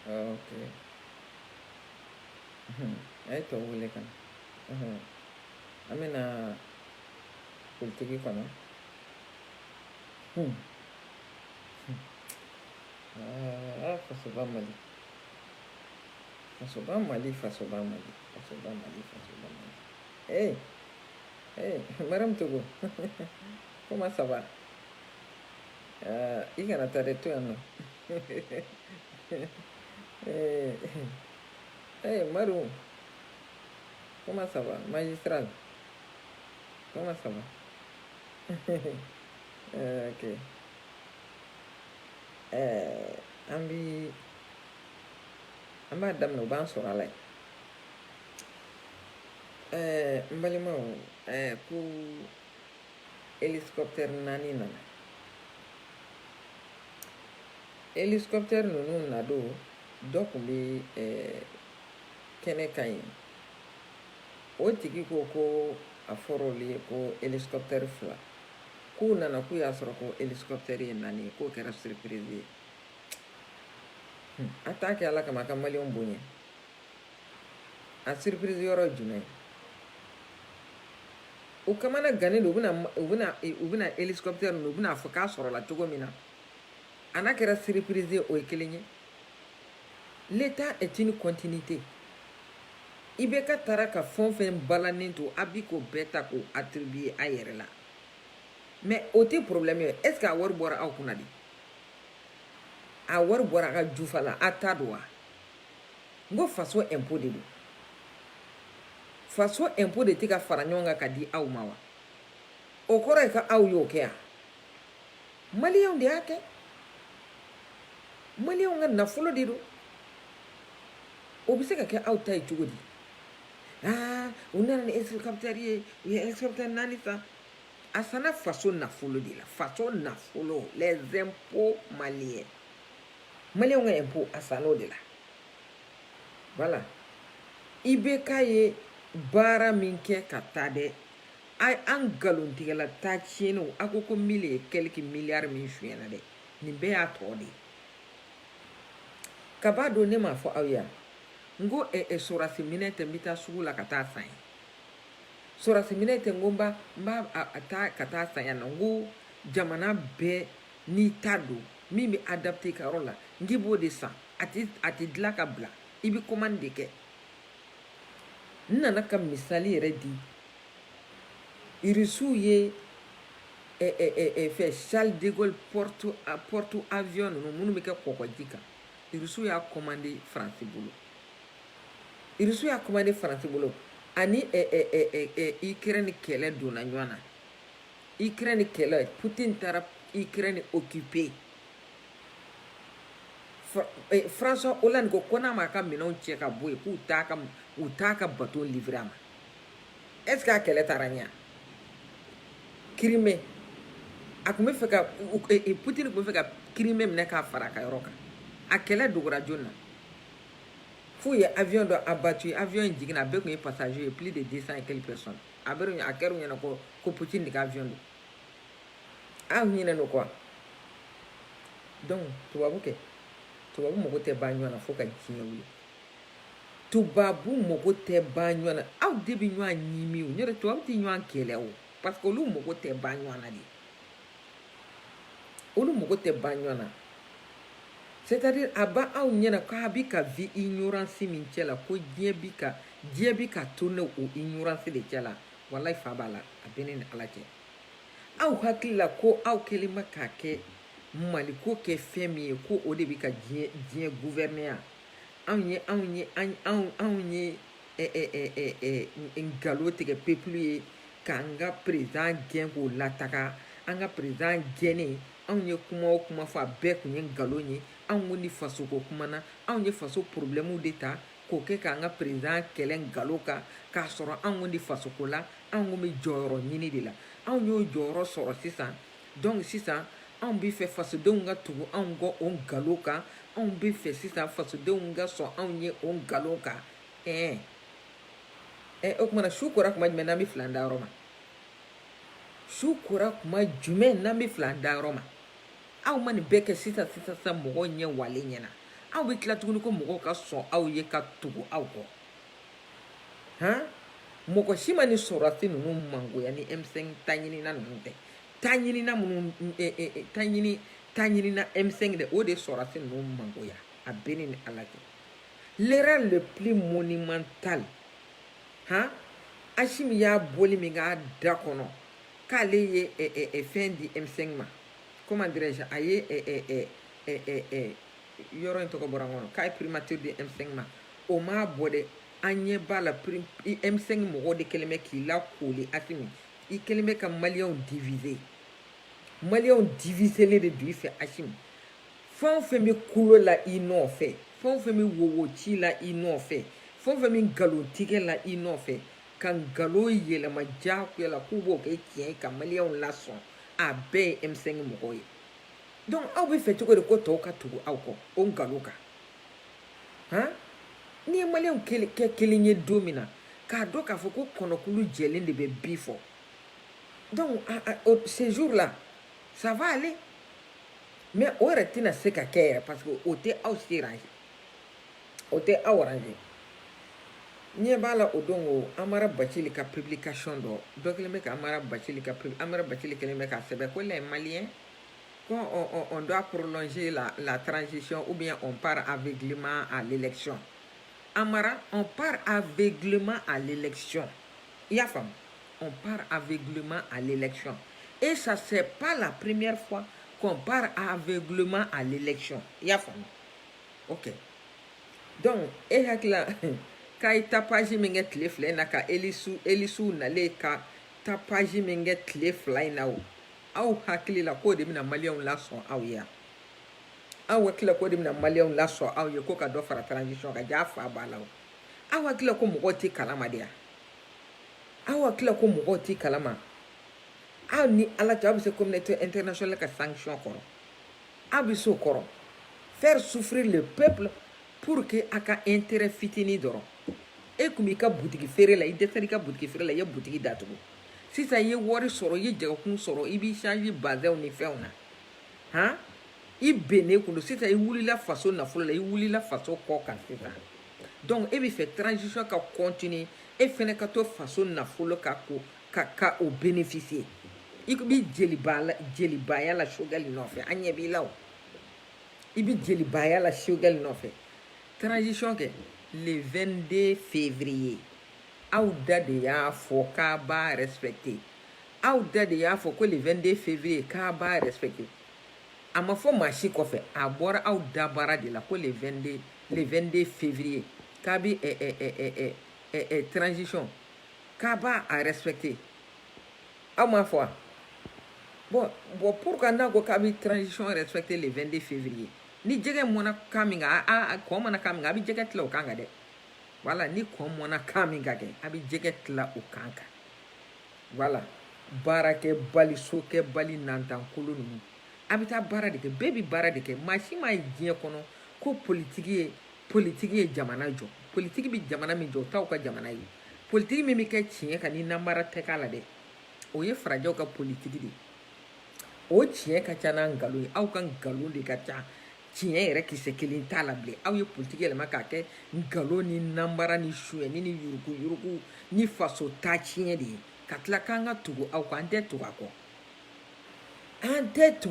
Okay. Ito huli ka na. Amin na kultigi ko na. Fasoba mali. Fasoba mali, fasoba mali. Fasoba mali, fasoba mali. Hey, hey, Madame Togo. Comment ça va? Igana tare tu ano. Hey, hey, Maru. Comment ça va? Magistral. Comment ça va? Ok. An bi an b'a daminɛ u b'an sɔrɔ a la yen. N balimaw ko hélicoptère 4 nana. Hélicoptère ninnu na don dɔ kun bɛ kɛnɛ kan yen. O tigi ko a fɔra olu ye ko hélicoptère 2 k'u nana k'u y'a sɔrɔ ko hélicoptère ye 4 ye k'o kɛra surprise ye. A t'a kɛ ala kama a ka maliyɛnw bonya. A surprise yɔrɔ ye jumɛn ye? U kamana gannen don u bɛna hélicoptère ninnu u bɛna fɔ k'a sɔrɔla cogo min na. A n'a kɛra surprise ye o ye kelen ye. L'état est une continuité. I bɛ ka taara ka fɛn o fɛn balannen to a bi k'o bɛɛ ta k'o attribuer a yɛrɛ la. Mais o tɛ problème ye. Est ce que a wari bɔra aw kunna de? A wari bɔra a ka jufa la a ta don wa? N ko faso impôt de don. Faso impôt de tɛ ka fara ɲɔgɔn kan ka di aw ma wa? O kɔrɔ ye ka aw y'o kɛ wa? Maliyɛnw de y'a kɛ. Maliyɛnw ka nafolo de don. O bɛ se ka kɛ aw ta ye cogo di? U nana ni hélicoptère ye, u ye hélicoptère 4 san. A sanna faso nafolo de la. Faso nafolo, les impôts maliens. Maliyɛnw ka impôt a sanna o de la. Voilà. I bɛ k'a ye baara min kɛ ka taa dɛ. An nkalontigɛla taa tiɲɛniw a ko ko 1000 et quelques milliards min suyɛna dɛ. Nin bɛɛ y'a tɔ de ye. Kaba don ne m'a fɔ aw ye. N ko sorasi minɛ tɛ n bɛ taa sugu la ka taa san ye. Sorasi minɛ tɛ n ko n b'a taa ka taa san yan nɔ. N ko jamana bɛɛ n'i ta don min bɛ adapté ka yɔrɔ la n k'i b'o de san. A tɛ dilan ka bila. I bɛ commande de kɛ. N nana ka misali yɛrɛ di. Irisiw ye Charles de Gaulle porte avion ninnu minnu bɛ kɛ kɔgɔji kan. Irisiw y'a commandé Faransi bolo. Irisiw y'a commandé Faransi bolo. Ani Ukraine kɛlɛ donna ɲɔgɔn na. Ukraine kɛlɛ Poutine taara Ukraine occupé. François Hollande ko n'a ma ka minɛnw cɛ ka bɔ yen k'u t'a ka bateau livré a ma. Est ce que a kɛlɛ taara ɲɛ? Crimée a tun bɛ fɛ ka Poutine tun bɛ fɛ ka Crimée minɛ k'a fara a ka yɔrɔ kan. A kɛlɛ dogora jɔni na? F'u ye avion dɔ abattu, avion in jiginna a bɛɛ tun ye passager ye plus de 200 et quelques personnes. A kɛra u ɲɛna ko Poutine de ka avion don. Aw ɲinɛ n'o kɔ. Donc tubabu mago tɛ ban ɲɔgɔn na fo ka diɲɛ wuli. Tubabu mago tɛ ban ɲɔgɔn na. Aw de bɛ ɲɔgɔn ɲimi o. N'o tɛ tubabu tɛ ɲɔgɔn kɛlɛ o. Parce que olu mago tɛ ban ɲɔgɔn na de. Olu mago tɛ ban ɲɔgɔn na. C'est-à-dire a ba aw ɲɛna k'a bɛ ka vie ignorance min cɛ la ko diɲɛ bɛ ka tourner o ignorance de cɛ la. Walayi fa b'a la a bɛ ne ni Ala cɛ. Aw hakili la ko aw kɛlen bɛ k'a kɛ Mali ko kɛ fɛn min ye ko o de bɛ ka diɲɛ gouverner. Anw ye nkalon tigɛ peuple ye k'an ka président gɛn k'o lataga. An ka président gɛnnen anw ye kuma o kuma fɔ a bɛɛ tun ye nkalon ye. Anw ko ni faso ko kuma na anw ye faso problème de ta k'o kɛ k'an ka président kɛlɛ nkalon kan k'a sɔrɔ anw ko ni faso ko la anw ko bɛ jɔyɔrɔ ɲini de la. Anw y'o jɔyɔrɔ sɔrɔ sisan. Donc sisan anw bɛ fɛ fasodenw ka tugu anw kɔ o nkalon kan. Anw bɛ fɛ sisan fasodenw ka sɔn anw ye o nkalon kan. O kumana su kora kuma jumɛn n'an bɛ filan da yɔrɔ ma? su kora kuma jumɛn n'an bɛ fila da yɔrɔ ma aw ma nin bɛɛ kɛ sisan mɔgɔw ɲɛ walen ɲɛna aw bɛ tila tuguni ko mɔgɔw ka sɔn aw ye ka tugu aw kɔ mɔgɔ si ma nin sɔrɔsi ninnu mangoya ni M5 ta ɲinina ninnu tɛ ta ɲinina M5 de o de sɔrɔsi ninnu mangoya a bɛ ni ala cɛ l'erreur le plus monumental Hachim y'a boli min k'a da kɔnɔ k'ale ye fɛn di M5 ma comment dirais-je a ye yɔrɔ in tɔgɔ bɔra n kɔnɔ k'a ye primature di M5 ma o m'a bɔ dɛ an ɲɛ b'a la M5 mɔgɔw de kɛlen bɛ k'i lakoli Hachim i kɛlen bɛ ka maliyɛnw diviser diviselen de don i fɛ Hachim fɛn o fɛn bɛ kulo la i nɔfɛ fɛn o fɛn bɛ wowo ci la i nɔfɛ fɛn o fɛn bɛ nkalon tigɛ la i nɔfɛ ka nkalon yɛlɛma diyagoya la k'u b'o kɛ tiɲɛ ye ka maliyɛnw lasɔn a bɛɛ ye M5 mɔgɔw ye donc aw bɛ fɛ cogo di ko tɔw ka tugu aw kɔ o nkalon kan n'i ye maliyɛnw kɛ kelen ye don min na k'a dɔn k'a fɔ ko kɔnɔkulu jɛlen de bɛ bi fɔ donc ce jour là ça va aller mais o yɛrɛ tɛna se ka kɛ yɛrɛ parce que o tɛ aw se ranger o tɛ aw ranger ɲɛ b'a la o don o Amara Bacili ka publication dɔ kelen bɛ ka Amara Bacili kelen bɛ k'a sɛbɛn ko les Maliens quand on doit prolonger la transition ou bien on part aveuglément à l'élection Amara on part aveuglément à l'élection i y'a faamu on part aveuglément à l'élection et ça c'est pas la première fois qu'on part aveuglément à l'élection i y'a faamu ok donc e hakila k'a ye tapage min kɛ tile fila in na ka Elisu nalen ka tapage min kɛ tile fila in na o aw hakili la k'o de bɛna maliyɛnw lasɔn aw ye aw hakili la k'o de bɛna maliyɛnw lasɔn aw ye ko ka dɔ fara transition kan jaa fa b'a la o aw hakili la ko mɔgɔw tɛ kalama de ya aw hakili la ko mɔgɔw tɛ kalama aw ni ala cɛ aw bɛ se communauté internationale ka sanction kɔrɔ aw bɛ se o kɔrɔ faire souffrir le peuple pour que a ka intérêt fitinin dɔrɔn e kun b'i ka butigi feere la i dɛsɛra i ka butigi feere la i ye butigi datugu sisan i ye wari sɔrɔ i ye jagakun sɔrɔ i b'i change bazɛnw ni fɛnw na i bɛnnen kun don sisan i wulila faso nafolo la i wulila faso kɔ kan sisan donc e bɛ fɛ transition ka continuer e fɛnɛ ka to faso nafolo ka o bénéficier i bɛ jelibaya la Choguel nɔfɛ an ɲɛ b'i la o i bɛ jelibaya la Choguel nɔfɛ transition kɛ le 22 février aw da de y'a fɔ k'a b'a respecter aw da de y'a fɔ ko le 22 février k'a b'a respecter a ma fɔ maa si kɔfɛ a bɔra aw da baara de la ko le 22 février k'a bi transition k'a b'a respecter aw m'a fɔ bon pourquoi n'a ko k'a bi transition respecter le 22 février ni jɛgɛ mɔna kan min kan kɔn mana kan min kan a bɛ jɛgɛ tila o kan kan dɛ voilà ni kɔn mɔna kan min ka kɛ a bɛ jɛgɛ tila o kan kan voilà baarakɛbali sokɛbali nantankolo ninnu a bɛ taa baara de kɛ bɛɛ bɛ baara de kɛ maa si ma ye diɲɛ kɔnɔ ko politiki ye jamana jɔ politiki bɛ jamana min jɔ o t'aw ka jamana ye politiki min bɛ kɛ tiɲɛ kan ni namara tɛ k'a la dɛ o ye farajɛw ka politiki de o tiɲɛ ka ca n'a nkalon ye aw ka nkalon de ka ca tiɲɛ yɛrɛ kisɛ kelen t'a la bilen aw ye politiki yɛlɛma k'a kɛ nkalon ni namara ni suyɛni ni yuruku ni faso ta tiɲɛ de ye ka tila k'an ka tugu aw kɔ an tɛ tugu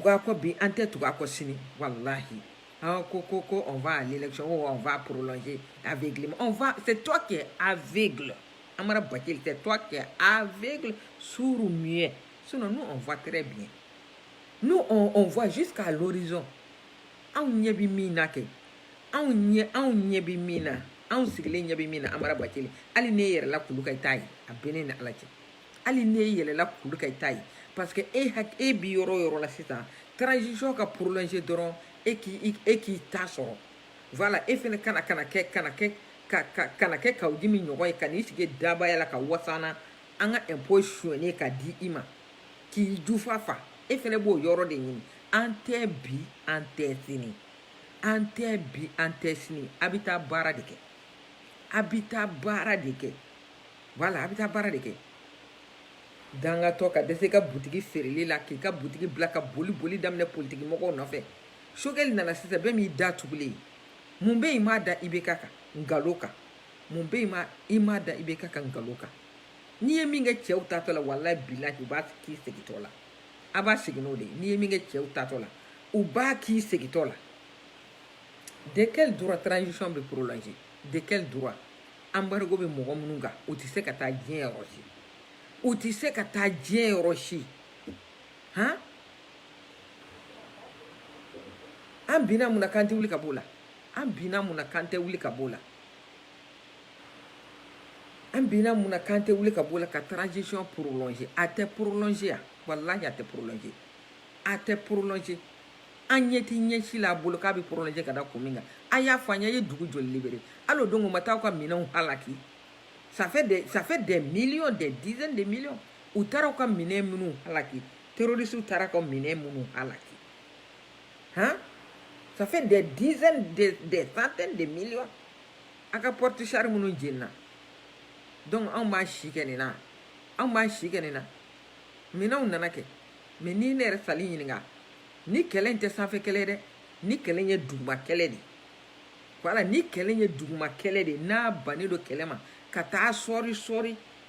a kɔ bi an tɛ tugu a kɔ sini walahi ko on va à l'élection ou on va prolonger aveuglément c'est toi qui es aveugle Amara Bacili c'est toi qui es aveugle sourd ou muet sinon nous on voit très bien nous on voit jusqu'à l'horizon anw ɲɛ bɛ min na kɛ anw ɲɛ bɛ min na anw sigilen ɲɛ bɛ min na Amara Bacili hali ne yɛrɛla kulu ka i t'a ye a bɛ ne ni ala cɛ hali ne yɛlɛla kulu ka i t'a ye parce que e bi yɔrɔ o yɔrɔ la sisan transition ka prolonger dɔrɔn e k'i ta sɔrɔ voilà e fɛnɛ kana kɛ ka dimi ɲɔgɔn ye ka n'i sigi dabaya la ka wasana an ka impôt suyɛnen ka di i ma k'i jufa fa e fɛnɛ b'o yɔrɔ de ɲini an tɛ bi an tɛ sini a bɛ taa baara de kɛ voilà a bɛ taa baara de kɛ danga to ka dese ka butigi feereli la k'i ka butigi bila ka boli daminɛ politiki mɔgɔw nɔfɛ Choguel nana sisan bɛɛ m'i da tugulen mun bɛ i m'a da IBK kan ngalon kan mun bɛ i m'a da IBK kan ngalon kan n'i ye min kɛ cɛw tatɔ la walahi bilahi u b'a k'i segitɔ la a b'a segin n'o de ye n'i ye min kɛ cɛw tatɔ la u b'a k'i segitɔ la de quel droit transition bɛ prolonger de quel droit embargo bɛ mɔgɔ minnu kan u tɛ se ka taa diɲɛ yɔrɔ si u tɛ se ka taa diɲɛ yɔrɔ si han an binna mun na k'an tɛ wuli ka b'o la an binna mun na k'an tɛ wuli ka b'o la an binna mun na k'an tɛ wuli ka b'o la ka transition prolonger a tɛ prolonger yan walahi a tɛ prolonger a tɛ prolonger an ɲɛ tɛ ɲɛsi la a bolo k'a bɛ prolonger ka da kun min kan a y'a fɔ an ye a ye dugu joli libéré hali o don u ma taa aw ka minɛnw halaki ça fait des millions des dizaines de millions u taara aw ka minɛn minnu halaki terroristes taara ka minɛn minnu halaki han ça fait des dizaines des centaines de millions a ka porte char minnu jenina donc anw b'a si kɛ nin na anw b'a si kɛ nin na minɛnw nana kɛ mais ni ne yɛrɛ sali ɲininka ni kɛlɛ in tɛ sanfɛ kɛlɛ ye dɛ ni kɛlɛ in ye duguma kɛlɛ de voilà ni kɛlɛ in ye duguma kɛlɛ de n'a bannen don kɛlɛ ma ka taa sɔri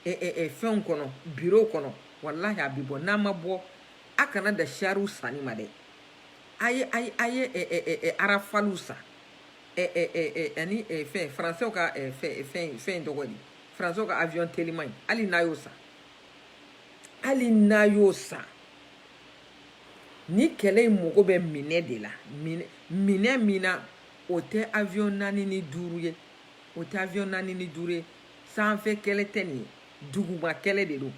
fɛnw kɔnɔ bureau kɔnɔ wallahi a bɛ bɔ n'a ma bɔ a kana da chariw sanni ma dɛ a ye arafaliw san ani fɛn français ka fɛn tɔgɔ di français ka avion teliman hali n'a y'o san ni kɛlɛ in mago bɛ minɛ de la minɛ min na o tɛ avion 4 ni 5 ye o tɛ avion 4 ni 5 ye sanfɛ kɛlɛ tɛ nin ye duguma kɛlɛ de don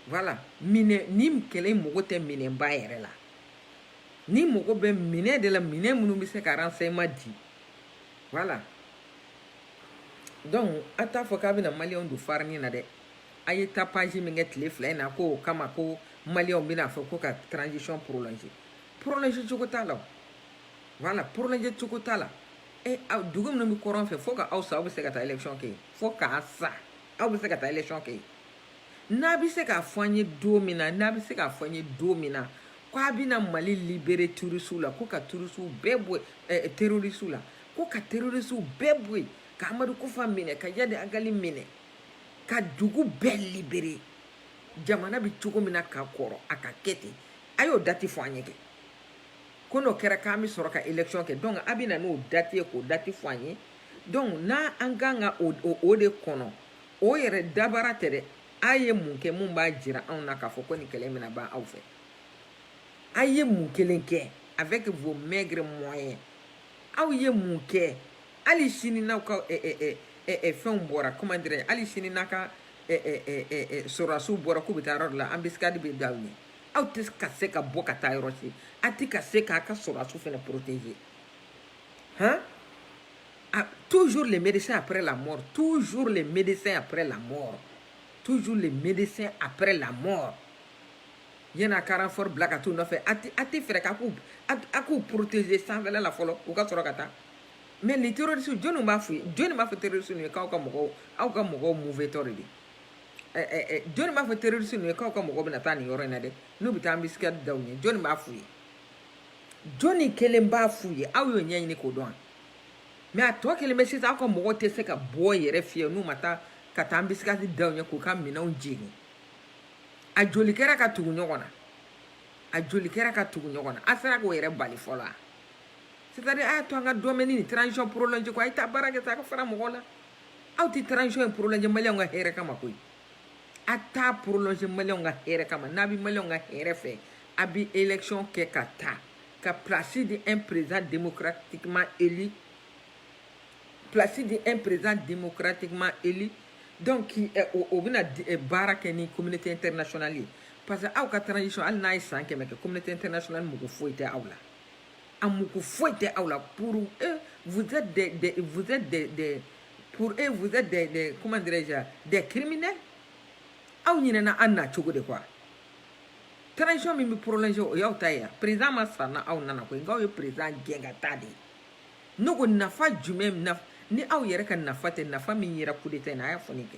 voilà minɛ ni kɛlɛ in mago tɛ minɛba yɛrɛ la ni mago bɛ minɛ de la minɛ minnu bɛ se ka renseignement di voilà donc a t'a fɔ k'a bɛna maliyɛnw don farine na dɛ a ye tapage min kɛ tile 2 in na ko o kama ko maliyɛnw bɛna fɔ ko ka transition prolonger cogo t'a la voilà prolonger cogo t'a la dugu minnu bɛ kɔrɔn fɛ fo ka aw sa aw bɛ se ka taa élection kɛ fo k'a sa aw bɛ se ka taa élection kɛ n'a bɛ se k'a fɔ an ye don min na k'a bɛna Mali libérer terroristes la ko ka terroristes bɛɛ bɔ terroristes la ko ka terroristes bɛɛ bɔ yen ka Amadu Kufa minɛ ka Yadi Agali minɛ ka dugu bɛɛ libérer jamana bɛ cogo min na ka kɔrɔ a ka kɛ ten a y'o date fɔ an ye kɛ ko n'o kɛra k'an bɛ sɔrɔ ka élection kɛ donc a bɛ na n'o date ye k'o date fɔ an ye donc n'a an kan ka o de kɔnɔ o yɛrɛ dabara tɛ dɛ a ye mun kɛ mun b'a jira anw na k'a fɔ ko nin kɛlɛ bɛna ban aw fɛ a ye mun kelen kɛ avec vos maigres moyens aw ye mun kɛ hali sini n'aw ka fɛnw bɔra comment dirais hali sini n'a ka sɔrɔdasiw bɔra k'u bɛ taa yɔrɔ dɔ la embuscade bɛ da aw ɲɛ aw tɛ ka se ka bɔ ka taa yɔrɔ si a tɛ ka se k'a ka sɔrɔdasiw fana protéger hein toujours les médecins après la mort toujours les médecins après la mort toujours les médecins après la mort yana ka renfort bila ka t'u nɔfɛ a tɛ fɛrɛ k'a k'u protéger sanfɛla la fɔlɔ u ka sɔrɔ ka taa mais les terroristes jɔnni b'a fɔ terroristes ninnu ye k'aw ka mɔgɔw mouvetɔ de jɔnni b'a fɔ terroristes ninnu ye k'aw ka mɔgɔw bɛna taa nin yɔrɔ in na dɛ n'u bɛ taa embuscade da u ɲɛ jɔnni b'a f'u ye jɔnni kelen b'a f'u ye aw y'o ɲɛɲini k'o dɔn mais a tɔ kelen bɛ sisan aw ka mɔgɔw tɛ se ka bɔ yɛrɛ fiyɛ n'u ma taa ka taa embuscade da u ɲɛ k'u ka minɛnw jeni a joli kɛra ka tugu ɲɔgɔn na a sera k'o yɛrɛ bali fɔlɔ wa c'est-à-dire a y'a to an ka dɔn bɛ ni transition prolonger ko a ye taa baara kɛ sa a ka fara mɔgɔw la aw tɛ transition in prolonger maliyɛnw ka hɛrɛ kama koyi a t'a prolonger maliyɛnw ka hɛrɛ kama n'a bɛ maliyɛnw ka hɛrɛ fɛ a bɛ élection kɛ ka taa ka place di un président démocratiquement élu donc o bɛna baara kɛ ni communauté internationale ye parce que aw ka transition hali n'a ye san 100 kɛ communauté internationale mɔgɔ foyi tɛ aw la a mɔgɔ foyi tɛ aw la pour eux vous êtes des pour eux vous êtes des comment dirais-je des criminels aw ɲinɛna an na cogo de quoi transition min bɛ prolonger o y'aw ta ye président ma sa na aw nana koyi nka aw ye président gɛn ka taa de ne ko nafa jumɛn ni aw yɛrɛ ka nafa tɛ nafa min yera coup d'état in na a y'a fɔ ne kɛ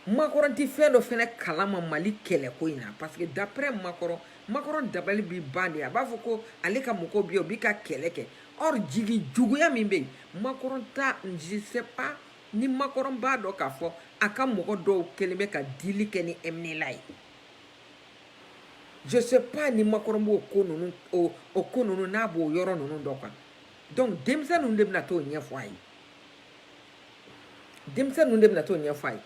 Macron ti fɛn dɔ fɛnɛ kalama Mali kɛlɛ ko in na parce que d'après Macron dabali bi ban de a b'a fɔ ko ale ka mɔgɔw bi o bi ka kɛlɛ kɛ or jigi juguya min bɛ yen Macron ta je sais pas ni Macron b'a dɔn k'a fɔ a ka mɔgɔ dɔw kɛlen bɛ ka dili kɛ ni Emnela ye je sais pas ni Macron b'o ko ninnu o ko ninnu n'a b'o yɔrɔ ninnu dɔn quoi donc denmisɛn ninnu de bɛna t'o ɲɛfɔ a ye denmisɛn ninnu de bɛna t'o ɲɛfɔ a ye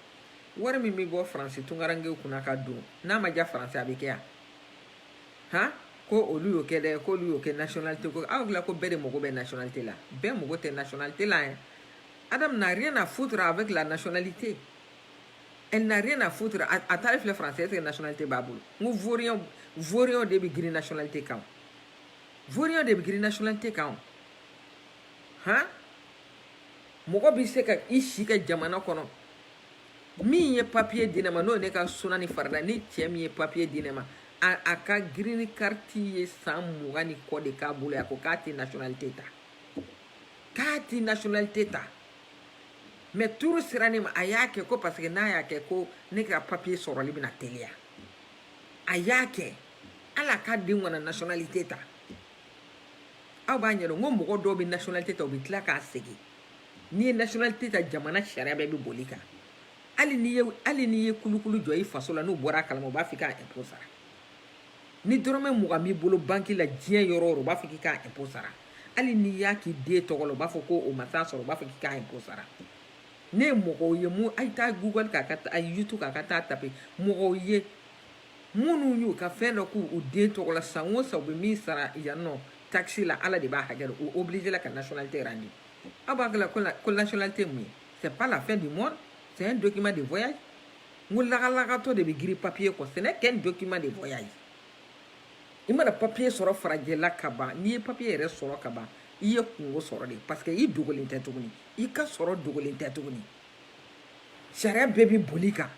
wari min bɛ bɔ faransi tunkarankew kunna ka don n'a ma diya faransi a bɛ kɛ yan han ko olu y'o kɛ dɛ k'olu y'o kɛ nationalité ko aw hakilila ko bɛɛ de mago bɛ nationalité la bɛɛ mago tɛ nationalité la hein Adam n'a rien à foutre avec la nationalité elle n'a rien à foutre a taara filɛ faransi est-ce que nationalité b'a bolo n ko vaurien de bɛ girin nationalité kan vaurien de bɛ girin nationalité kan han mɔgɔ bɛ se ka i si kɛ jamana kɔnɔ min ye papier di ne ma n'o ne ka suna ni farida ni cɛ min ye papier di ne ma a ka green card ye san 20 ni kɔ de k'a bolo a ko k'a tɛ nationalité ta mais turu sera ne ma a y'a kɛ ko parce que n'a y'a kɛ ko ne ka papier sɔrɔli bɛna teliya a y'a kɛ ala ka den kana nationalité ta aw b'a ɲɛdɔn ko mɔgɔ dɔw bɛ nationalité ta u bɛ tila k'a segin n'i ye nationalité ta jamana sariya bɛɛ bɛ boli kan hali n'i ye kulukulu jɔ i faso la n'u bɔra a kalama u b'a fɔ k'a impôt sara ni dɔrɔmɛ 20 b'i bolo banque la diɲɛ yɔrɔ o yɔrɔ u b'a fɔ k'i k'a impôt sara hali n'i y'a k'i den tɔgɔ la u b'a fɔ ko o ma taa sɔrɔ u b'a fɔ k'i k'a impôt sara ne ye mɔgɔw ye mun a ye taa google k'a ka a youtube k'a ka taa taper mɔgɔw ye minnu y'u ka fɛn dɔ k'u den tɔgɔ la san o san u bɛ min sara yan nɔ taxi la ala de b'a hakɛ dɔn o obligé la ka nationalité rendre aw b'a kɛla ko nationalité mun ye c'est pas la fin du monde c'est un document de voyage n ko lagalagatɔ de bɛ girin papier kɔ ce n'est qu'un document de voyage i mana papier sɔrɔ farajɛla ka ban n'i ye papier yɛrɛ sɔrɔ ka ban i ye kungo sɔrɔ de parce que i dogolen tɛ tuguni i ka sɔrɔ dogolen tɛ tuguni sariya bɛɛ bɛ boli kan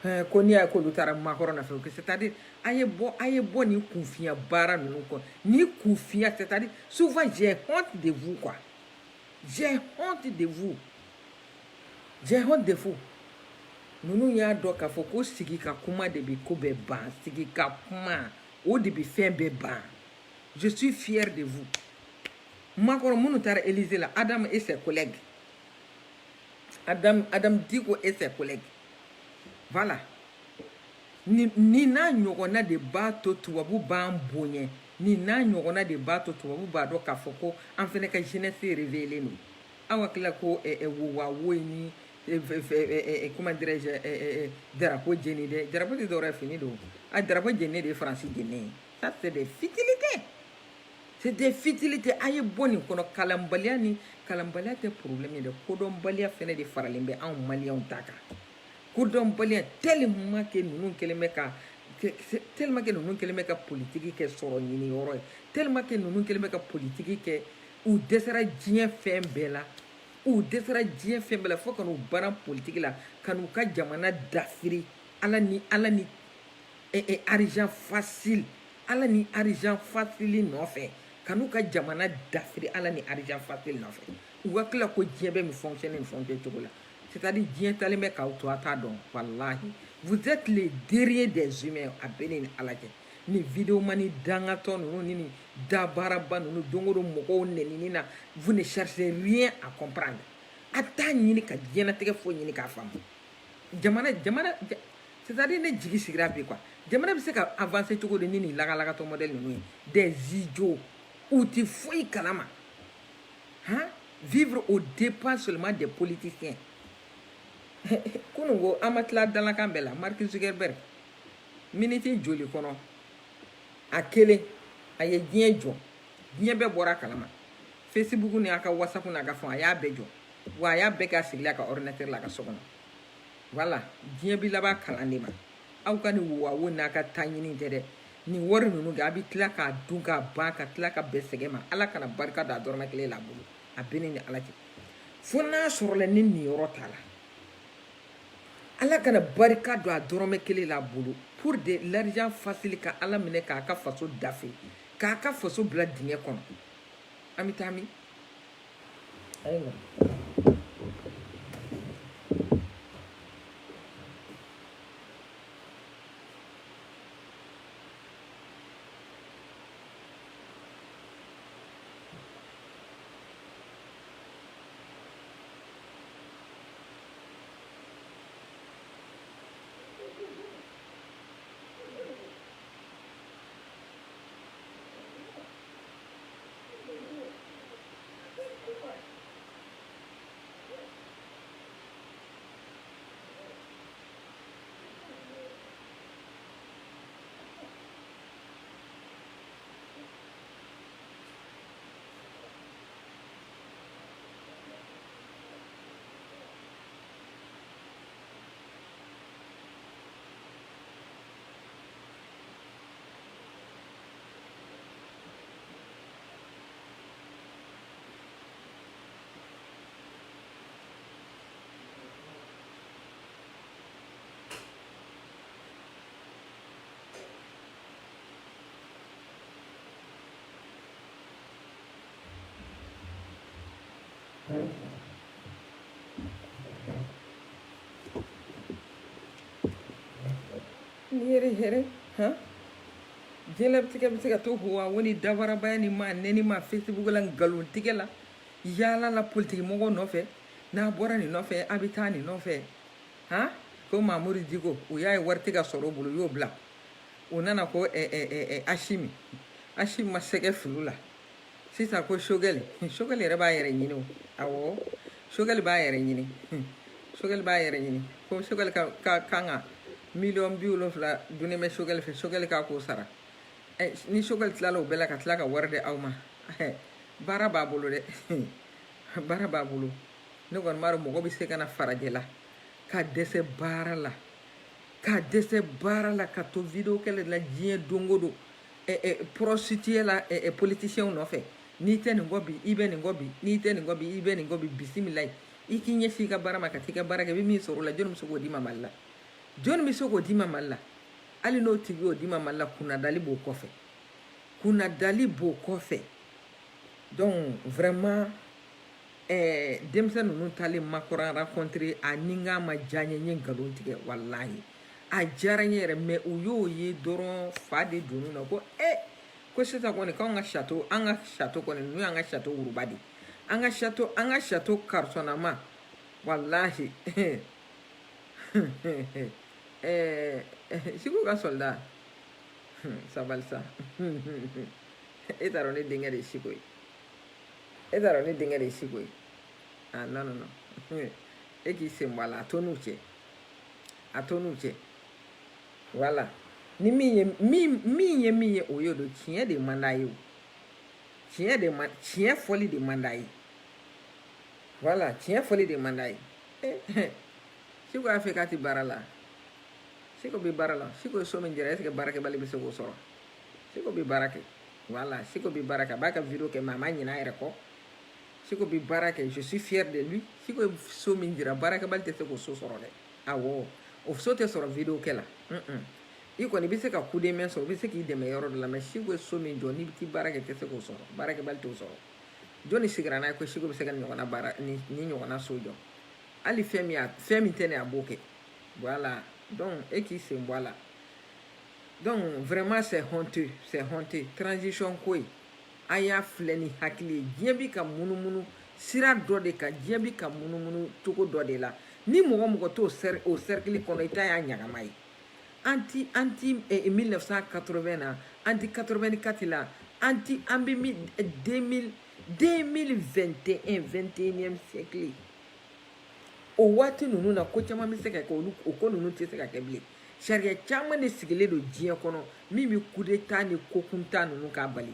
ko n'i y'a ye k'olu taara makɔrɔ nɔfɛ c'est-à-dire a ye bɔ nin kunfinya baara ninnu kɔ ni kunfinya c'est-à-dire souvent j'ai honte de vous quoi j'ai honte de vous ninnu y'a dɔn k'a fɔ ko sigi ka kuma de bɛ ko bɛɛ ban sigi ka kuma o de bɛ fɛn bɛɛ ban je suis fier de vous makɔrɔ minnu taara Élysée la Adam et ses collègues Adam Dicko et ses collègues voilà ni n'a ɲɔgɔnna de b'a to tubabu b'an bonya ni n'a ɲɔgɔnna de b'a to tubabu b'a dɔn k'a fɔ ko an fɛnɛ ka jeunesse réveillée don aw hakilila ko wowawo ni comment dirais-je drapeau jeni dɛ drapeau tɛ dɔwɛrɛ fini don a drapeau jeni de ye faransi jeni ça c'est des futilités a ye bɔ nin kɔnɔ kalanbaliya tɛ problème ye dɛ kodɔnbaliya fɛnɛ de faralen bɛ anw maliyɛnw ta kan kodɔnbaliya tellement que ninnu kɛlen bɛ ka politique kɛ sɔrɔ ɲini yɔrɔ ye tellement que ninnu kɛlen bɛ ka politique kɛ u dɛsɛra diɲɛ fɛn bɛɛ la fo ka n'u baara politique la ka n'u ka jamana dafiri ala ni argent facile nɔfɛ ka n'u ka jamana dafiri ala ni argent facile nɔfɛ u ka tila ko diɲɛ bɛ min fonctionner cogo la c'est-à-dire diɲɛ talen bɛ k'aw to a t'a dɔn wallahi vous êtes les derniers des humains a bɛ ni ala cɛ ni vidéo mani dangatɔ ninnu ni dabaaraba ninnu don o don mɔgɔw nɛnini na vous ne cherchez rien à comprendre a t'a ɲini ka diɲɛlatigɛ foyi ɲini k'a faamu jamana c'est-à-dire ne jigi sigira bi quoi jamana bɛ se ka avancer cogo di ni nin lagalagatɔ modèle ninnu ye des idiots u ti foyi kalama hein vivre aux dépens seulement des politiciens kunun ko an ma tila dalakan bɛɛ la Mark Zuckerberg miniti joli kɔnɔ a kelen a ye diɲɛ jɔ diɲɛ bɛɛ bɔra kalama Facebook ni a ka WhatsApp n'a ka fɛn a y'a bɛɛ jɔ wa a y'a bɛɛ k'a sigili a ka ordinateur la a ka so kɔnɔ voilà diɲɛ bi laban kalan de ma aw ka nin wawo n'a ka taa ɲini tɛ dɛ nin wari ninnu kɛ a bɛ tila k'a dun k'a ban ka tila ka bɛn sɛgɛn ma ala kana barika da dɔrɔmɛ kelen la bolo a bɛ ni ala cɛ fo n'a sɔrɔla ni nin yɔrɔ t'a la ala kana barika don a dɔrɔmɛ kelen la bolo pour de l'argent facile ka ala minɛ k'a ka faso dafe k'a ka faso bila dingɛ kɔnɔ an bɛ taa min ayiwa Yere here, ha? Jela bɛ se ka to huwa wani dabarabaya ni ma neni ma Facebook la ngalontigɛ la yala la politique mɔgɔ nɔfɛ n'a bɔra nin nɔfɛ a bɛ taa nin nɔfɛ han ko Mamour Diko o y'a ye wari tɛ ka sɔrɔ o bolo u y'o bila o nana ko Ashimi ma sɛgɛ filo la sisan ko Sogɛli yɛrɛ b'a yɛrɛ ɲini o awɔ Sogɛli b'a yɛrɛ ɲini Sogɛli b'a yɛrɛ ɲini ko Sogɛli ka kan ka $70,000 dunnen bɛ Sogɛli fɛ Sogɛli k'a k'o sara ni Sogɛli tilala o bɛɛ la ka tila ka wari di aw ma baara b'a bolo dɛ baara b'a bolo ne kɔni b'a dɔn mɔgɔ bɛ se ka na farajɛ la ka dɛsɛ baara la ka to video kɛlɛ la diɲɛ don o don prostituée la politicien nɔfɛ n'i tɛ nin kɔ bi i bɛ nin kɔ bi n'i tɛ nin kɔ bi i bɛ nin kɔ bi bisimila i k'i ɲɛsin i ka baara ma ka t'i ka baara kɛ i bɛ min sɔrɔ o la jɔnni bɛ se k'o d'i ma Mali la jɔnni bɛ se k'o d'i ma Mali la hali n'o tigi y'o d'i ma Mali la kunnadali b'o kɔfɛ donc vraiment denmisɛn ninnu talen Macron rencontré a ni n k'a ma diya n ye n ye nkalon tigɛ walahi a diyara n ye yɛrɛ mais u y'o ye dɔrɔn fa de donn'u na ko ko sisan kɔni k'an ka château kɔni n'o y'an ka château wuruba de an ka château karsɔnama walahi Siko ka soldat sabali sa e t'a dɔn ne denkɛ de ye Siko ye ah non e k'i sen bɔ a la a to n'u cɛ voilà ni min ye o y'o don tiɲɛ de man d'a ye o tiɲɛ fɔli de man d'a ye voilà tiɲɛ fɔli de man d'a ye Siko y'a fɛ k'a tɛ baara la Siko bɛ baara la Siko ye so min jira est-ce que baarakɛbali bɛ se k'o sɔrɔ Siko bɛ baara kɛ voilà Siko bɛ baara kɛ a b'a ka video kɛ mais a ma ɲinɛ a yɛrɛ kɔ Siko bɛ baara kɛ je suis fier de lui Siko ye so min jira baarakɛbali tɛ se k'o so sɔrɔ dɛ awɔ o so tɛ sɔrɔ video kɛ la i kɔni bɛ se ka coup de main sɔrɔ u bɛ se k'i dɛmɛ yɔrɔ dɔ la mais Siko ye so min jɔ n'i bɛ t'i baara kɛ tɛ se k'o sɔrɔ baarakɛbali t'o sɔrɔ jɔnni sigira n'a ye ko Siko bɛ se ka nin ɲɔgɔnna baara ni ɲɔgɔnna so jɔ hali fɛn min tɛ ne a b'o kɛ voilà donc e k'i sen bɔ a la donc vraiment c'est honteux transition ko ye an y'a filɛ ni hakili ye diɲɛ bi ka munumunu sira dɔ de kan diɲɛ bi ka munumunu cogo dɔ de la ni mɔgɔ t'o cercle kɔnɔ i ta y'a ɲagama ye anti 1980 na anti 84 la anti an bɛ 2021 siècle o waati ninnu na ko caman bɛ se ka kɛ o ko ninnu tɛ se ka kɛ bilen sariya caman de sigilen don diɲɛ kɔnɔ min bɛ coup d'état ni ko kunta ninnu k'a bali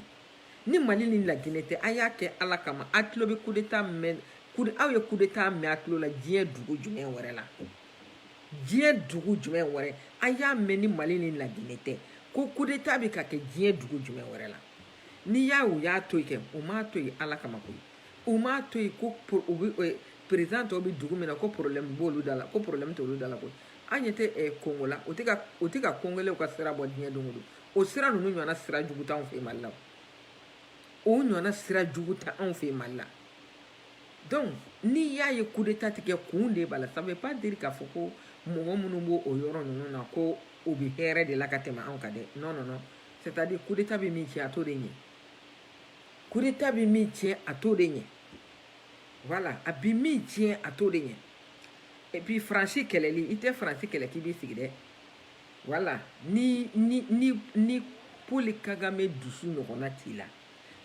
ni Mali ni Laginɛ tɛ a y'a kɛ Ala kama a tulo bɛ coup d'état mɛn aw ye coup d'état mɛn a tulo la diɲɛ dugu jumɛn wɛrɛ la a y'a mɛn ni Mali ni Laginɛ tɛ ko coup d'état bɛ ka kɛ diɲɛ dugu jumɛn wɛrɛ la n'i y'a u y'a to yen kɛ u m'a to yen Ala kama koyi u m'a to yen ko président tɔw bɛ dugu min na ko problème b'olu da la ko problème t'olu da la koyi an ɲɛ tɛ Congo la o tɛ ka congolais ka sira bɔ diɲɛ don o don o sira ninnu ɲɔgɔnna sira jugu t'anw fɛ Mali la o ɲɔgɔnna sira jugu t'anw fɛ Mali la donc n'i y'a ye coup d'état tɛ kɛ kun de b'a la ça veut pas dire k'a fɔ ko mɔgɔ minnu b'o o yɔrɔ ninnu na ko o bɛ hɛrɛ de la ka tɛmɛ anw kan dɛ non c'est à dire coup d'état bɛ min tiɲɛ a t'o de ɲɛ coup d'état bɛ min tiɲɛ a t'o de ɲɛ voilà a bɛ min tiɲɛ a t'o de ɲɛ et puis Faransi kɛlɛli i tɛ Faransi kɛlɛ k'i b'i sigi dɛ voilà ni Paul Kagame dusu ɲɔgɔnna t'i la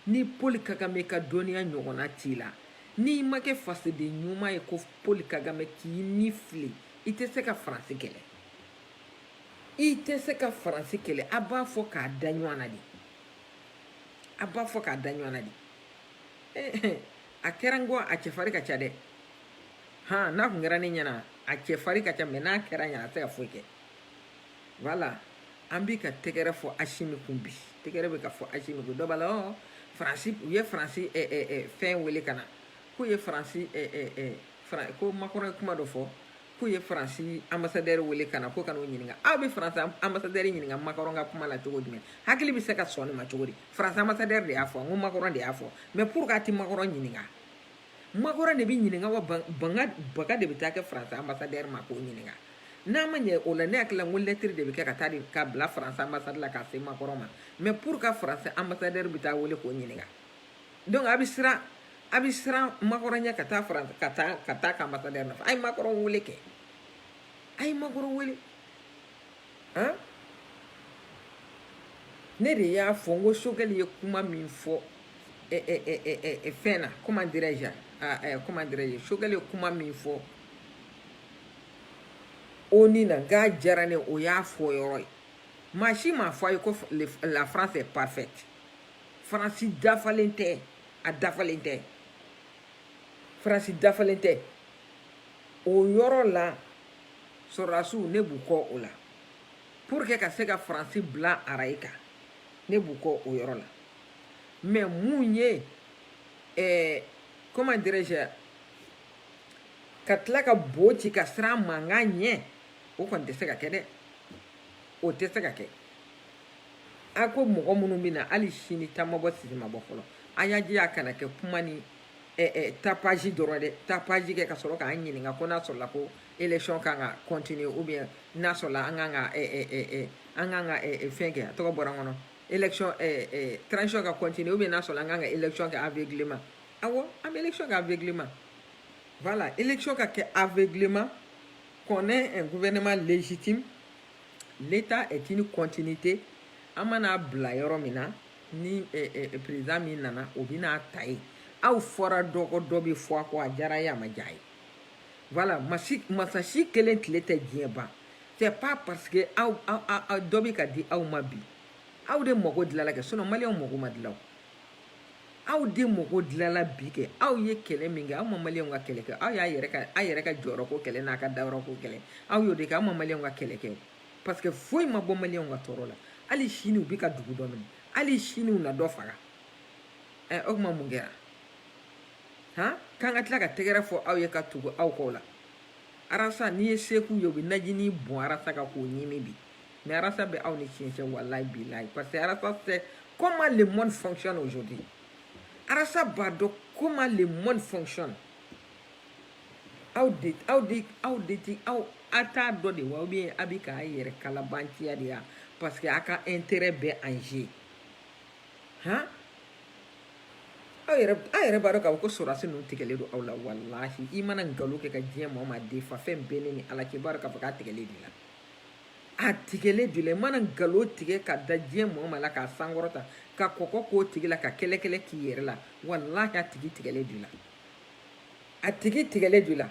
ni Paul Kagame ka dɔnniya ɲɔgɔnna t'i la n'i ma kɛ fasoden ɲuman ye ko Paul Kagame k'i ni fili i tɛ se ka Faransi kɛlɛ a b'a fɔ k'a da ɲɔgɔn na de a kɛra n kɔ a cɛfari ka ca dɛ n'a kun kɛra ne ɲɛna a cɛfari ka ca mais n'a kɛra ɲɛna a tɛ se ka foyi kɛ voilà an bi ka tɛgɛrɛ fɔ Asimi kun bi tɛgɛrɛ bɛ ka fɔ Asimi kun dɔ b'a la Faransi u ye Faransi fɛn wele ka na k'u ye Faransi ko Macron ye kuma dɔ fɔ k'u ye Faransi ambassadeur wele ka na ko ka n'o ɲininka aw bɛ Faransi ambassadeur ɲininka Macron ka kuma la cogo jumɛn hakili bɛ se ka sɔn nin ma cogo di Faransi ambassadeur de y'a fɔ n ko Macron de y'a fɔ mais pourquoi a tɛ Macron ɲininka makɔrɔ de bɛ ɲininka wa baga de bɛ taa kɛ faransa ambassadeur ma k'o ɲininka n'a ma ɲɛ o la ne hakili la n ko lettre de bɛ kɛ ka taa ka bila faransa ambassade la k'a se makɔrɔ ma mais pour ka faransa ambassadeur bɛ taa wele k'o ɲininka donc a bɛ siran makɔrɔ ɲɛ ka taa faransa ka taa ka ambassadeur nɔfɛ a ye makɔrɔ wele kɛ a ye makɔrɔ wele han ne de y'a fɔ n ko Sogɛli ye kuma min fɔ fɛn na comment dirais-je Sogɛli ye kuma min fɔ ONU na k'a diyara ne o y'a fɔ yɔrɔ ye maa si m'a fɔ a ye ko la France est parfaite Faransi dafalen tɛ a dafalen tɛ Faransi dafalen tɛ o yɔrɔ la sɔrɔdasiw ne b'u kɔ o la pour que ka se ka Faransi bila araye kan ne b'u kɔ o yɔrɔ la mais mun ye comment dirais-je ka tila ka bo ci ka siran mankan ɲɛ o kɔni tɛ se ka kɛ dɛ o tɛ se ka kɛ a ko mɔgɔ minnu bɛ na hali sini ta ma bɔ sisi ma bɔ fɔlɔ a y'a jija a kana kɛ kuma ni tapage dɔrɔn dɛ tapage kɛ ka sɔrɔ k'an ɲininka ko n'a sɔrɔla ko élection kan ka continuer ou bien n'a sɔrɔla an kan ka fɛn kɛ a tɔgɔ bɔra n kɔnɔ élection transition ka continuer ou bien n'a sɔrɔla an kan ka élection kɛ aveuglement awɔ an bɛ élection kɛ aveuglement voilà élection ka kɛ aveuglement qu'on ait un gouvernement légitime l'état est une continuité an mana bila yɔrɔ min na ni président min nana o bɛna ta ye aw fɔra dɔ kɔ dɔ bɛ fɔ a kɔ a diyara ye a ma diya ye voilà masa si kelen tile tɛ diɲɛ ban c'est pas parce que aw dɔ bɛ ka di aw ma bi aw de mago dilanla kɛ sinon maliyɛnw mago ma dilan aw de mago dilanla bi kɛ aw ye kɛlɛ min kɛ aw ma maliyɛnw ka kɛlɛ kɛ aw yɛrɛ ka jɔyɔrɔ ko kɛlɛ n'a ka dayɔrɔ ko kɛlɛ aw y'o de kɛ aw ma maliyɛnw ka kɛlɛ kɛ parce que foyi ma bɔ maliyɛnw ka tɔɔrɔ la hali sini u bɛ ka dugu dɔ minɛ hali sini u na dɔ faga o kuma mun kɛra han k'an ka tila ka tɛgɛrɛ fɔ aw ye ka tugu aw kɔ la arasa n'i ye se k'u ye u bɛ najini bɔn arasa kan k'o ɲimi bi mais arasa bɛ aw ni tiɲɛ cɛ walayi bilayi parce que arasa sait comment le monde fonctionne aujourd'hui arasa b'a dɔn comment le monde fonctionne aw t'a dɔ de wa ou bien a bɛ k'a yɛrɛ kalabanciya de ya parce que a ka intérêt bɛ en jeu han aw yɛrɛ b'a dɔn k'a fɔ ko sɔrɔdasi ninnu tigɛlen don aw la walahi i mana nkalon kɛ ka diɲɛ maa o maa defa fɛn bɛɛ ne ni ala cɛ i b'a dɔn k'a fɔ k'a tigɛlen de la a tigɛlen de la i mana nkalon tigɛ ka da diɲɛ maa o maa la k'a sankɔrɔta ka kɔkɔ k'o tigi la ka kɛlɛ k'i yɛrɛ la walahi a tigi tigɛlen de la a tigi tigɛlen de la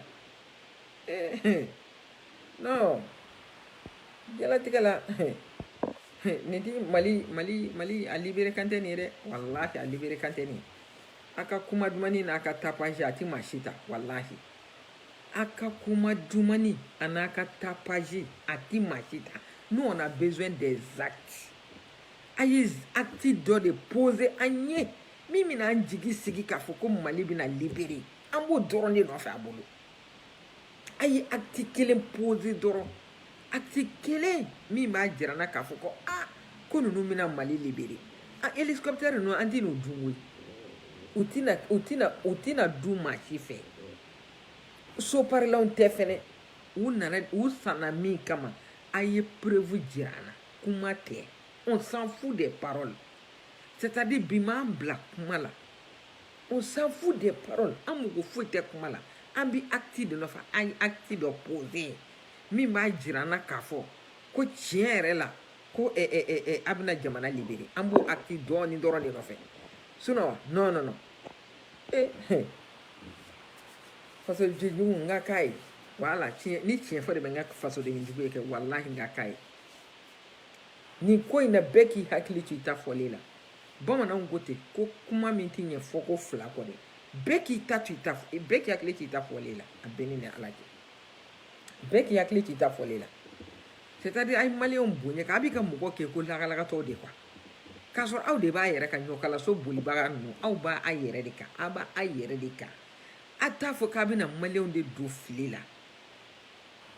non diɲɛlatigɛ la nin di mali a libéré kan tɛ nin ye dɛ walahi a libéré kan tɛ nin ye a ka kuma dumani n'a ka tapage a ti maa si ta walahi a ka kuma dumani a n'a ka tapage a ti maa si ta nous on a besoin des actes a ye acte dɔ de poser an ye min bɛna an jigi sigi k'a fɔ ko mali bɛna libéré an b'o dɔrɔn de nɔfɛ a bolo a ye acte kelen poser dɔrɔn acte kelen min b'a jira n na k'a fɔ ko ko ninnu bɛna mali libéré hélicoptère ninnu an tɛ n'o dun koyi u tina du maa si fɛ soparilanw tɛ fɛnɛ u sanna min kama a ye preuve jira an na kuma tɛ on s'en fout des paroles c'est-à-dire bi m'an bila kuma la on s'en fout des paroles an mago foyi tɛ kuma la an bi acte de nɔfɛ an ye acte dɔ poser min b'a jira an na k'a fɔ ko tiɲɛ yɛrɛ la ko a bɛna jamana libéré an b'o acte dɔɔni dɔrɔn de nɔfɛ sinon non fasodenjugu n ka k'a ye wala ni tiɲɛ fɔ de bɛ n ka fasodenjugu ye kɛ walahi n ka k'a ye nin ko in na bɛɛ k'i hakili to i ta fɔlen la bamananw ko ten ko kuma min tɛ ɲɛ fɔ ko fila kɔ dɛ bɛɛ k'i hakili to i ta fɔlen la a bɛɛ ni ni ala cɛ bɛɛ k'i hakili to i ta fɔlen la c'est-à-dire a ye maliyɛnw bonya k'a bɛ ka mɔgɔ kɛ ko lagalakatɔw de quoi k'a sɔrɔ aw de b'a yɛrɛ ka ɲɔkalaso bolibaga ninnu aw b'a yɛrɛ de kan a b'a yɛrɛ de kan a t'a fɔ k'a bɛna maliyɛnw de don fili la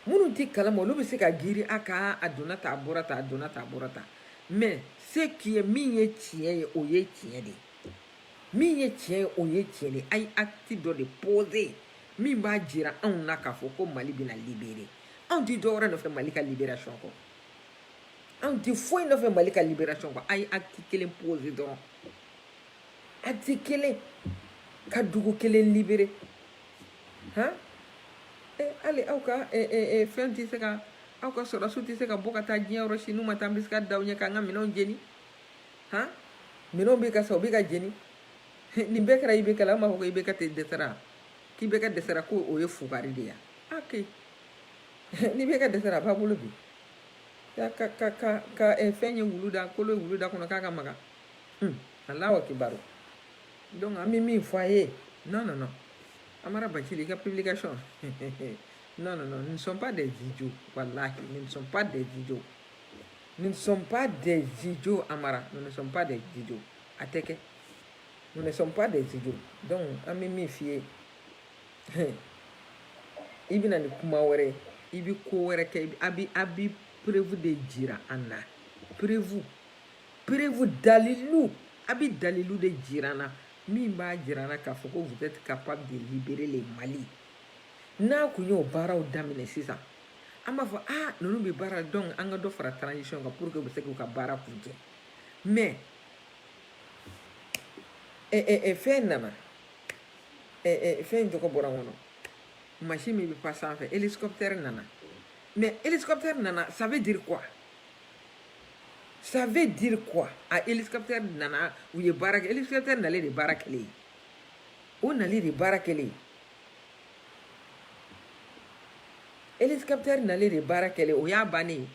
minnu tɛ kalama olu bɛ se ka giiri a donna ta a bɔra ta a donna ta a bɔra ta mais ce qui est min ye tiɲɛ ye o ye tiɲɛ de ye min ye tiɲɛ o ye tiɲɛ de a ye acte dɔ de poser min b'a jira anw na k'a fɔ ko Mali bɛna libérer anw ti dɔwɛrɛ nɔfɛ Mali ka libération kɔ anw ti foyi nɔfɛ Mali ka libération kɔ a ye acte kelen poser dɔrɔn acte kelen ka dugu kelen libérer han hali aw ka fɛn tɛ se ka aw ka sɔrɔsiw tɛ se ka bɔ ka taa diɲɛ yɔrɔ si n'u ma taa an bɛ se ka da aw ɲɛ k'an ka minɛnw jeni han minɛnw bɛ ka sa u bɛ ka jeni nin bɛɛ kɛra IBK la an b'a fɔ ko IBK tɛ dɛsɛra k'IBK dɛsɛra ko o ye fugari de ye ok ni IBK dɛsɛra a b'a bolo bi ka fɛn ye wulu da kolo ye wulu da kɔnɔ k'a ka maga Alahu akibaru donc an bɛ min fɔ a ye non non non Amara Bacili i ka publication non non non nous ne sommes pas des idiots wallahi nous ne sommes pas des idiots nous ne sommes pas des idiots Amara nous ne sommes pas des idiots a tɛ kɛ nous ne sommes pas des idiots donc an bɛ min f'i ye i bɛna ni kuma wɛrɛ i bɛ ko wɛrɛ kɛ a bɛ preuve de jira an na preuve dalilu a bɛ dalilu de jira an na min b'a jira an na k'a fɔ ko vous êtes capable de libérer les Mali n'a kun y'o baaraw daminɛ sisan an b'a fɔ ninnu bɛ baara donc an ka dɔ fara transition kan pour que u bɛ se k'u ka baara kun kɛ mais fɛn nana fɛn jɔgɔ bɔra n kɔnɔ machine min bɛ pas sanfɛ hélicoptère nana mais hélicoptère nana ça veut dire quoi ça veut dire quoi a hélicoptère nana u ye baara kɛ hélicoptère nalen de baara kɛlen ye o nalen de baara kɛlen ye hélicoptère nalen de baara kɛlen o y'a bannen ye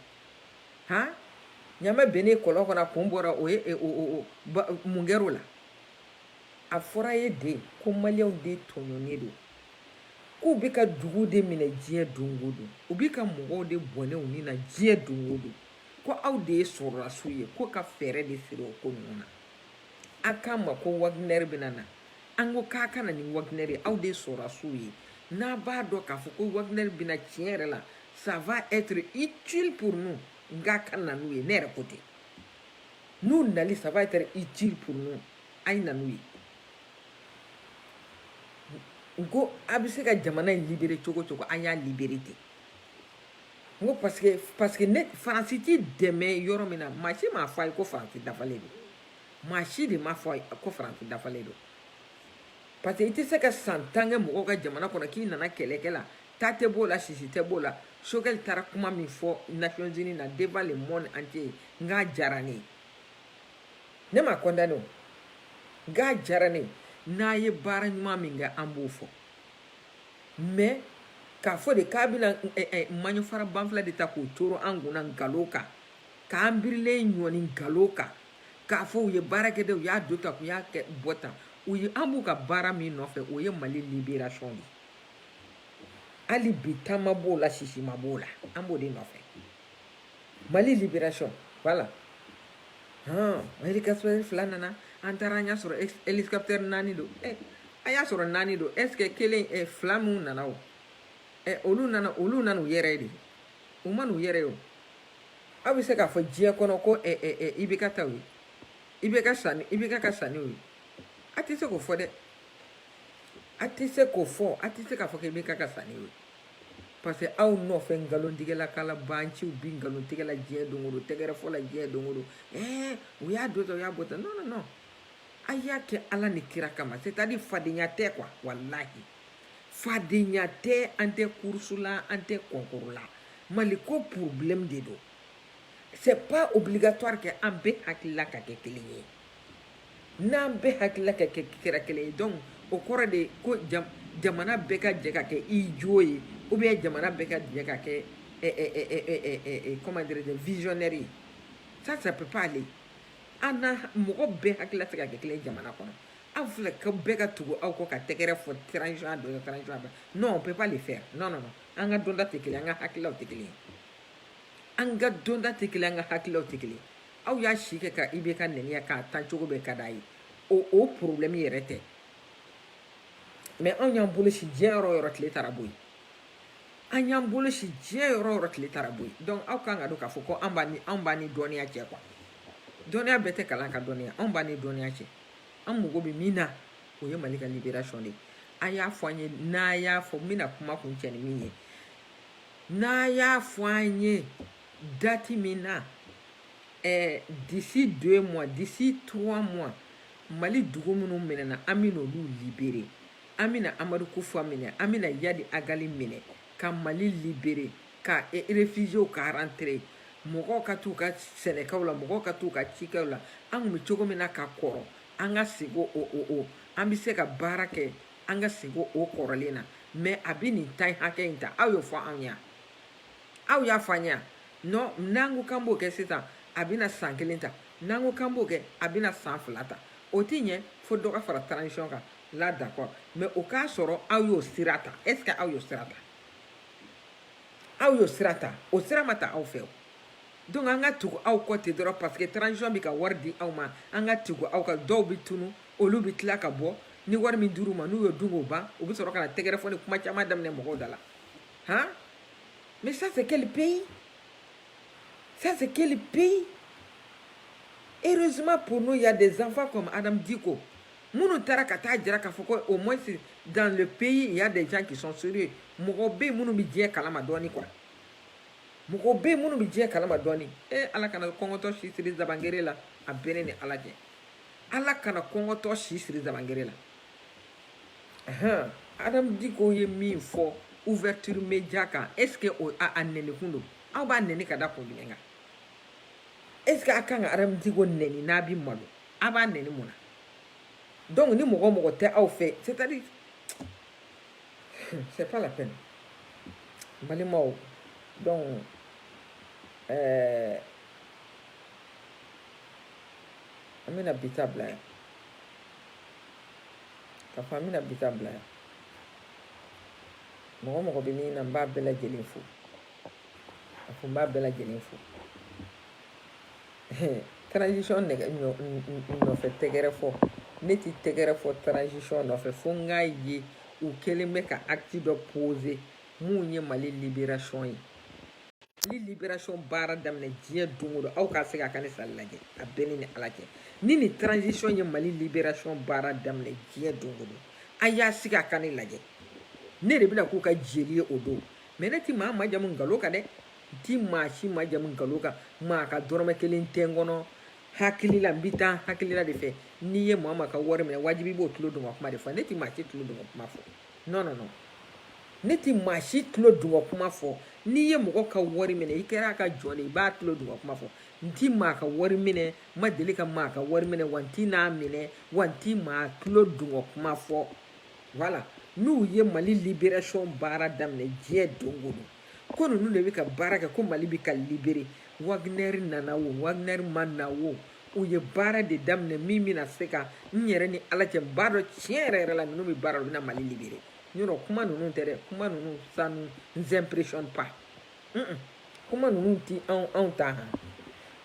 han ɲamɛ bennen kɔlɔn kɔnɔ a kun bɔra o ye mun kɛra o la a fɔra ye de ko maliyɛnw de tɔɲɔnnen don k'u bɛ ka dugu de minɛ diɲɛ don o don u bɛ ka mɔgɔw de bɔnɛ u ni na diɲɛ don o don ko aw de ye sɔrɔlasiw ye ko ka fɛɛrɛ de siri o ko ninnu na a k'a ma ko Wagner bɛna na an ko k'a kana ni Wagner ye aw de ye sɔrɔlasiw ye n'a b'a dɔn k'a fɔ ko Wagner bɛna tiɲɛ yɛrɛ la ça va être utile pour nous nka ka na n'u ye ne yɛrɛ ko ten n'u nali ça va être utile pour nous a ye na n'u ye ngo a bɛ se ka jamana in libérer cogo cogo an y'a libérer ten ngo parce que ne Faransi t'i dɛmɛ yɔrɔ min na maa si m'a fɔ a ye ko Faransi dafalen don maa si de m'a fɔ a ye ko Faransi dafalen don parce que i tɛ se ka san 10 kɛ mɔgɔw ka jamana kɔnɔ k'i nana kɛlɛkɛ la ta tɛ b'o la sisi tɛ b'o la Choguel taara kuma min fɔ Nations Unies na devant le monde entier nka diyara ne ye ne ma condamné o nka diyara ne ye n'a ye baara ɲuman min kɛ an b'o fɔ mais k'a fɔ de k'a bɛna maɲɔfara banfula de ta k'o coro an kunna nkalon kan k'an birilen ɲɔni nkalon kan k'a fɔ u ye baara kɛ de u y'a don tan u y'a kɛ bɔ tan an b'u ka baara min nɔfɛ o ye Mali libération de hali bi taama b'o la sisima b'o la an b'o de nɔfɛ Mali libération voilà hélicoptère 2 nana an taara an y'a sɔrɔ hélicoptère 4 don a y'a sɔrɔ 4 don est ce que kelen 2 min nana o olu nana u yɛrɛ de u ma n'u yɛrɛ ye o aw bɛ se k'a fɔ diɲɛ kɔnɔ ko IBK taw ye IBK ka sanni o ye a tɛ se k'o fɔ dɛ a tɛ se k'o fɔ a tɛ se k'a fɔ ko IBK ka sanni o ye parce que aw nɔfɛ nkalontigɛla kala banciw bi nkalontigɛla diɲɛ don o don tɛgɛrɛ fɔ la diɲɛ don o don u y'a don tan u y'a bɔ tan non non non a y'a kɛ Ala ni kira kama c'est à dire fadenya tɛ quoi wallahi fadenya tɛ an tɛ course la an tɛ concours la Mali ko problème de don c'est pas obligatoire que an bɛɛ hakilila ka kɛ kelen ye n'an bɛɛ hakilila ka kɛra kelen ye donc o kɔrɔ de ko jamana bɛɛ ka jɛ ka kɛ i jo ye ou bien jamana bɛɛ ka jɛ ka kɛ comment dirais-je visionnaire ye ça peut pas aller an na mɔgɔ bɛɛ hakilila tɛ ka kɛ kelen ye jamana kɔnɔ aw filɛ ka bɛɛ ka tugu aw kɔ ka tɛgɛrɛ fɔ transition dɔ transition dɔ non on peut pas le faire non non non an ka donda tɛ kelen an ka hakililaw tɛ kelen an ka donda tɛ kelen an ka hakililaw tɛ kelen aw y'a si kɛ ka IBK nɛniya k'a tan cogo bɛɛ ka d'a ye o problème yɛrɛ tɛ mais anw y'an bolo si diɲɛ yɔrɔ o yɔrɔ tile taara bɔ yen an y'an bolo si diɲɛ yɔrɔ o yɔrɔ tile taara bɔ yen donc aw kan ka dɔn k'a fɔ ko anw b'a ni dɔnniya cɛ quoi dɔnniya bɛɛ tɛ kalan ka dɔnniya anw b'a ni dɔnniya cɛ an mago bɛ min na o ye Mali ka libération de a y'a fɔ an ye n'a y'a fɔ n bɛna kuma kun cɛ ni min ye n'a y'a fɔ an ye date min na d'ici 2 mois d'ici 3 mois Mali dugu minnu minɛna an bɛ n'olu libérer an bɛna Amadu Kufa minɛ an bɛna Yadi Agali minɛ ka Mali libérer ka réfugiés ka rentrer mɔgɔw ka t'u ka sɛnɛkɛw la mɔgɔw ka t'u ka cikɛw la an kun bɛ cogo min na ka kɔrɔ an ka segin o an bɛ se ka baara kɛ an ka segin o kɔrɔlen na mais a bɛ nin time hakɛ in ta aw y'o fɔ anw ye aw y'a fɔ an ye non n'an ko k'an b'o kɛ sisan a bɛna san 1 ta n'an ko k'an b'o kɛ a bɛna san 2 ta o tɛ ɲɛ fo dɔ ka fara transition kan là d'accord mais o k'a sɔrɔ aw y'o sira ta est ce que aw y'o sira ta aw y'o sira ta o sira ma ta aw fɛ o donc an ka tugu aw kɔ ten dɔrɔn parce que transition bɛ ka wari di aw ma an ka tugu aw ka dɔw bɛ tunu olu bɛ tila ka bɔ ni wari min dir'u ma n'u y'o dun k'o ban u bɛ sɔrɔ ka na tɛgɛrɛ fɔ ni kuma caman daminɛ mɔgɔw da la hein mais ça c'est quel pays ça c'est quel pays heureusement pour nous il y a des enfants comme Adam Diko minnu taara ka taa jira k'a fɔ ko au moins dans le pays il y a des gens qui sont sérieux mɔgɔ bɛ yen minnu bɛ diɲɛ kalama dɔɔni quoi mɔgɔ bɛ yen minnu bɛ diɲɛ kalama dɔɔni ala kana kɔngɔtɔ si siri zabangere la a bɛnnen ni ala cɛ ala kana kɔngɔtɔ si siri zabangere la Adam Diko ye min fɔ ouverture média kan est-ce que a nɛni kun don aw b'a nɛni ka da kun jumɛn kan est-ce que a kan ka Adam Diko nɛni n'a bɛ malo a b'a nɛni mun na donc ni mɔgɔ mɔgɔ tɛ aw fɛ c'est-à-dire c'est pas la peine balimaw donc an bɛna bi ta bila yan ka fɔ an bɛna bi ta bila yan mɔgɔ mɔgɔ bɛ min na n b'a bɛɛ lajɛlen fo a fɔ n b'a bɛɛ lajɛlen fo transition nɔfɛ tɛgɛrɛ fɔ ne ti tɛgɛrɛ fɔ transition nɔfɛ fo n k'a ye u kɛlen bɛ ka acte dɔ poser mun ye Mali libération ye ni libération baara daminɛ diɲɛ don o don aw ka se ka ka ne sali lajɛ a bɛɛ ni ala cɛ ni nin transition ye Mali libération baara daminɛ diɲɛ don o don a y'a sigi a ka ne lajɛ ne de bɛna k'u ka jeli ye o don mais ne ti maa majamu nkalon kan dɛ n ti maa si majamu nkalon kan maa ka dɔrɔmɛ 1 tɛ n kɔnɔ hakili la n bɛ taa hakili la de fɛ n'i ye maa ka wari minɛ wajibi b'o tulo dun ka kuma de fɔ ne ti maa si tulo dun ka kuma fɔ non non non ne ti maa si tulo dun ka kuma fɔ n'i ye mɔgɔ ka wari minɛ i kɛra a ka jɔn de i b'a tulo dun ka kuma fɔ n ti maa ka wari minɛ ma deli ka maa ka wari minɛ wa n ti n'a minɛ wa n ti maa tulo dun ka kuma fɔ voilà n'u ye Mali libération baara daminɛ diɲɛ don o don ko ninnu de bɛ ka baara kɛ ko Mali bɛ ka libérer Wagner nana wo Wagner ma na wo u ye baara de daminɛ min bɛna se ka n yɛrɛ ni ala cɛ n b'a dɔn tiɲɛ yɛrɛ yɛrɛ la ninnu bɛ baara la u bɛna Mali libérer yɔrɔ kuma ninnu tɛ dɛ kuma ninnu ça nous impressionne pas kuma ninnu ti anw ta han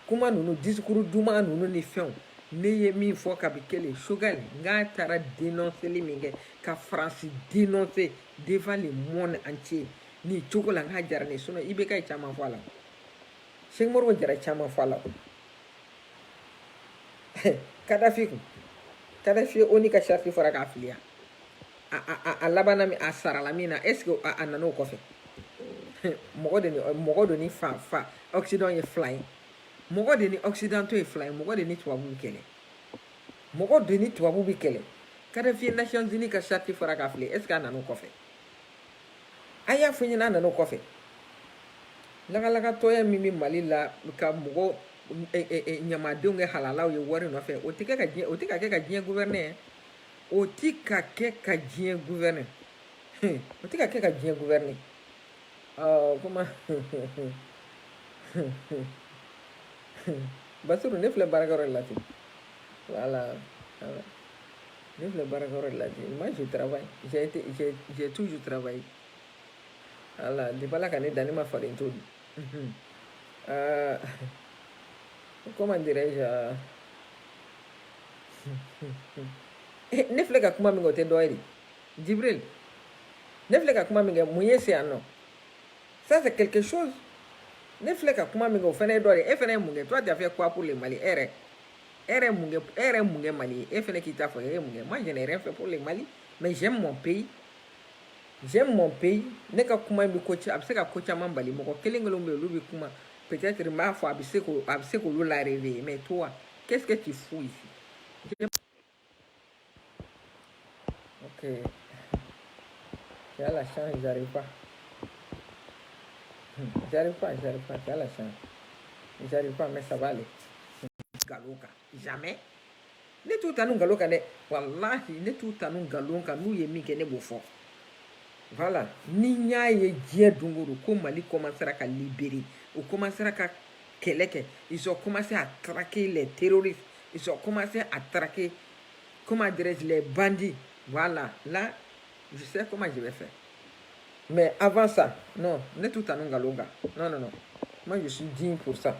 kuma ninnu discours duman ninnu ni fɛnw ne ye min fɔ kabi kelen Choguel n k'a taara dénonceli min kɛ ka France dénoncer devant le monde entier ni cogo la n k'a diyara ne sinon IBK ye caman fɔ a la Cheikh Modibo Jara caman fɔ a la Kadhafi kun Kadhafi ONU ka charte fɔra k'a fili yan a labanna min a sarala min na est ce que a nana o kɔfɛ mɔgɔ de ni fa Occident ye fila ye mɔgɔ de ni Occidentaux ye fila ye mɔgɔ de ni tubabu bɛ kɛlɛ mɔgɔ de ni tubabu bɛ kɛlɛ Kadhafi ye Nations Unies ka charte fɔra k'a fili est ce que a nana o kɔfɛ a y'a fɔ ɲɛna a nana o kɔfɛ lagalakatɔya min bɛ Mali la ka mɔgɔ ɲamadenw kɛ halalaw ye wari nɔfɛ o tɛ kɛ ka diɲɛ gouverner o tɛ ka kɛ ka diɲɛ gouverner o tɛ ka kɛ ka diɲɛ gouverner comment Basiru ne filɛ baarakɛyɔrɔ de la ten voilà ne filɛ baarakɛyɔrɔ de la ten moi je travaille j'ai toujours travaillé voilà depuis Ala ka ne dan ne ma falen to comment dirais-je ne filɛ ka kuma min kɛ o tɛ dɔ ye de Jibril ne filɛ ka kuma min kɛ mun ye se yan nɔ ça c'est quelque chose ne filɛ ka kuma min kɛ o fana ye dɔ de ye e fana ye mun kɛ toi tu as fait quoi pour le Mali e yɛrɛ RMG Mali. Et fait qu'il t'a fait moi, je n'ai rien fait pour le Mali, mais j'aime mon pays. J'aime mon pays. Ne ka kuma bi coach, a bɛ se ka ko caman bali. Mɔgɔ kelen kelen bɛ olu bɛ kuma. Peut-être n b'a fɔ a bɛ se k'olu la réveiller. Mais toi, qu'est-ce que tu fous ici? Ok. Tu as la chance, j'arrive pas. J'arrive pas. Tu as la chance. J'arrive pas, mais ça va aller. Galoka. Jamais. Ne t'u ta nu galoka dɛ. Wallahi, ne t'u ta nu galoka n'u ye min kɛ ne b'o fɔ. Voilà. Ni n y'a ye diɲɛ don o don ko Mali commencera ka libérer, o commencera ka kɛlɛ kɛ, ils ont commencé à traquer les terroristes, ils ont commencé à traquer, comment dirais-je, les bandits. Voilà. Là, je sais comment je vais faire. Mais avant ça, non, ne tout à nous galoga. Non. Moi, je suis digne pour ça.